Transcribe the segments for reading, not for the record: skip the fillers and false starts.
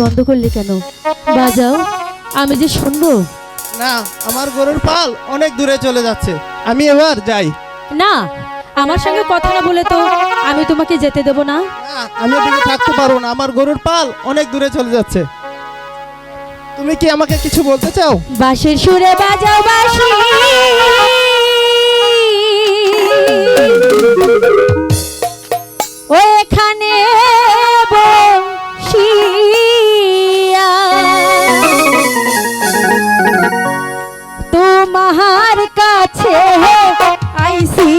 বন্ধ করলে কেন? বাজাও, আমি যে শুনবো। না, আমার গরুর পাল অনেক দূরে চলে যাচ্ছে, আমি এবার যাই। না, আমার সঙ্গে কথা না বলে তো আমি তোমাকে যেতে দেব না। না, আমি এদিকে থাকতে পারবো না, আমার গরুর পাল অনেক দূরে চলে যাচ্ছে। তুমি কি আমাকে কিছু বলতে চাও? বাঁশির সুরে বাজাও বাঁশি, ও এখানে বসিয়া তোমার কাছে আইসি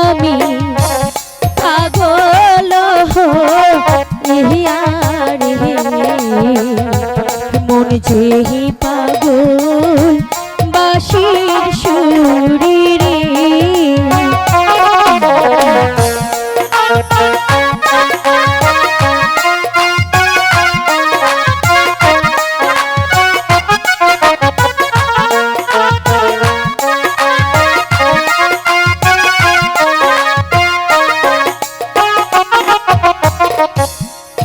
আমি পাগল হইয়া রে, মন যে পাগল বাঁশির সুরে রে।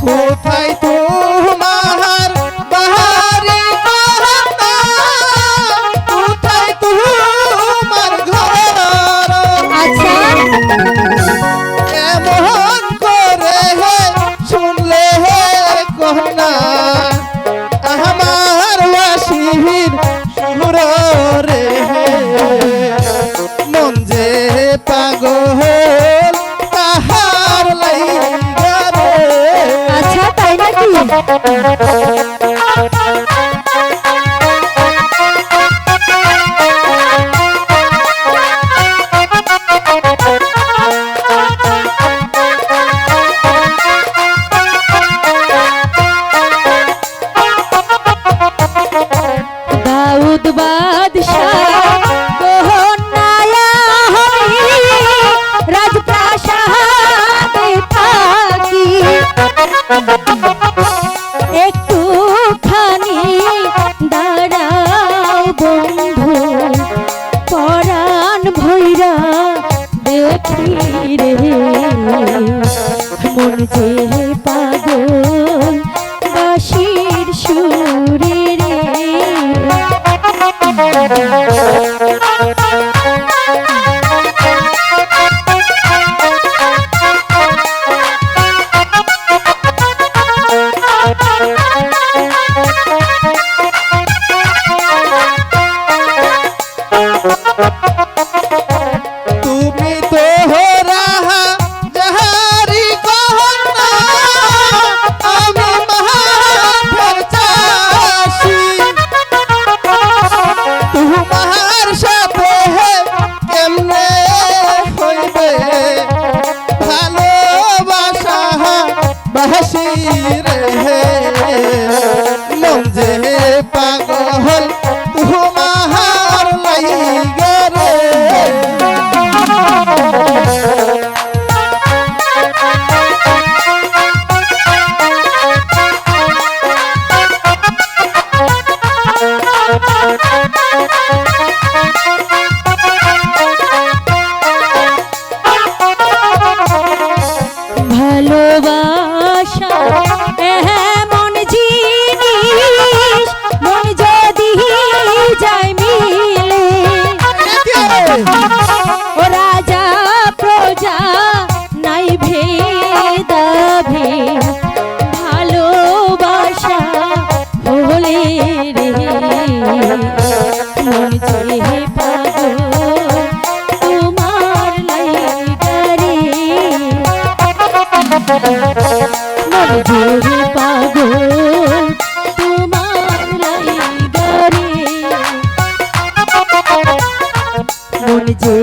কোথায় তোমার বাহারি বাহানা, কোথায় তোমার ঘর? আচ্ছা, এমন করে শুনলে কহনা, আমার বাঁশির সুর রে, মন যে পাগল তাহার লাইগা রে। আচ্ছা তাই নাকি? দাউদ বাদশাহ কহনায়া হই রাজপ্রাসাদে থাকি, একটুখানি দাঁড়াও বন্ধু, পরাণ ভৈরা দেখি রে, মন যে পাগল বাঁশির সুরে রে। তুমি তো রাহা যাহারি কহনা, আমি মাহার চাষি, তোমার সাথে কেমনে হইবে ভালোবাসা বাসি রে, মন যে পাগল তোমার লাইগা রে। ভালোবাসা এমন জিনিস, মন যদি যায় মিলে, ও রাজা প্রজা নাই ভেদাভেদ, ভালোবাসা হলে রে, মন যে পাগল তোমার লাইগা রে, মন যে পাগল তোমার লাইগা রে, মন যে